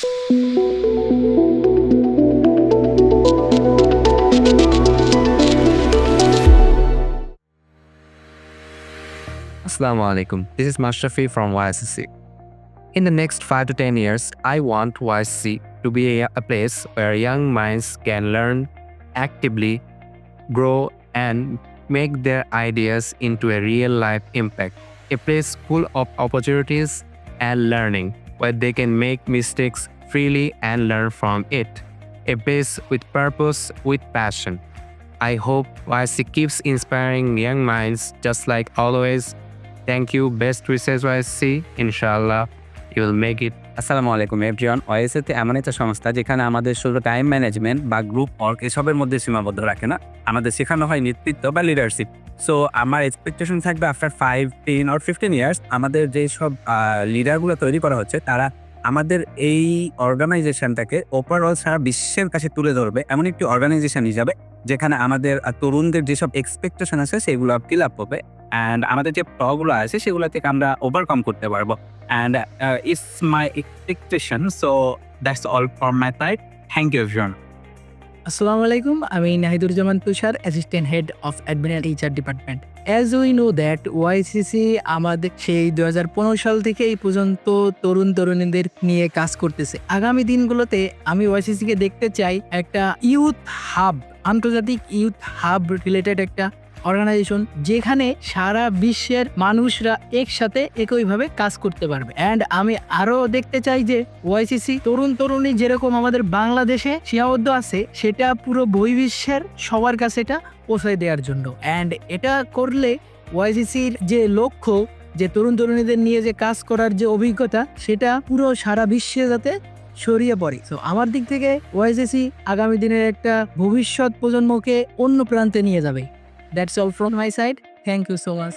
Assalamu alaikum. This is Mashrafi from YSC. In the next 5 to 10 years, I want YSC to be a place where young minds can learn actively, grow, and make their ideas into a real life impact. A place full of opportunities and learning, where they can make mistakes freely and learn from it. A place with purpose, with passion. I hope YSC keeps inspiring young minds just like always. Thank you. Best wishes, YSC. Inshallah, you will make it. আসসালামু আলাইকুম everyone. YSC এমন একটা সংস্থা যেখানে আমাদের শুধু time management বা group work এসবের মধ্যে সীমাবদ্ধ রাখে না, আমাদের শেখানো হয় নেতৃত্ব বা লিডারশিপ। সো আমার এক্সপেকটেশন থাকবে আফটার 5, 10 or 15 ইয়ার্স আমাদের যেসব লিডারগুলো তৈরি করা হচ্ছে তারা আমাদের এই অর্গানাইজেশনটাকে ওভারঅল সারা বিশ্বের কাছে তুলে ধরবে এমন একটি অর্গানাইজেশন হিসাবে, যেখানে আমাদের তরুণদের যেসব এক্সপেকটেশন আছে সেগুলো ফিল আপ হবে অ্যান্ড আমাদের যে ফ্লগুলো আছে সেগুলো থেকে আমরা ওভারকাম করতে পারবো। And it's my expectation. So that's all from my side. Thank you, everyone. Assalamu alaikum. আমি Nahidur Zaman Tushar, assistant head of admin and HR department. As we know that YCC আমাদের সেই 2015 সাল থেকে এই পর্যন্ত তরুণ তরুণীদের নিয়ে কাজ করতেছে। আগামী দিনগুলোতে আমি ওয়াইসিসিকে দেখতে চাই একটা ইউথ হাব, আন্তর্জাতিক ইউথ হাব রিলেটেড একটা অর্গানাইজেশন, যেখানে সারা বিশ্বের মানুষরা একসাথে একইভাবে কাজ করতে পারবে। অ্যান্ড আমি আরো দেখতে চাই যে ওয়াইসিসি তরুণ তরুণী যেরকম আমাদের বাংলাদেশে সীমাবদ্ধ আছে, সেটা পুরো বহির্বিশ্বের সবার কাছে এটা পৌঁছায় দেওয়ার জন্য। অ্যান্ড এটা করলে ওয়াইসিসির যে লক্ষ্য, যে তরুণ তরুণীদের নিয়ে যে কাজ করার যে অভিজ্ঞতা, সেটা পুরো সারা বিশ্বে যাতে ছড়িয়ে পড়ে। তো আমার দিক থেকে ওয়াইসিসি আগামী দিনের একটা ভবিষ্যৎ প্রজন্মকে অন্য প্রান্তে নিয়ে যাবে। That's all from my side. Thank you so much.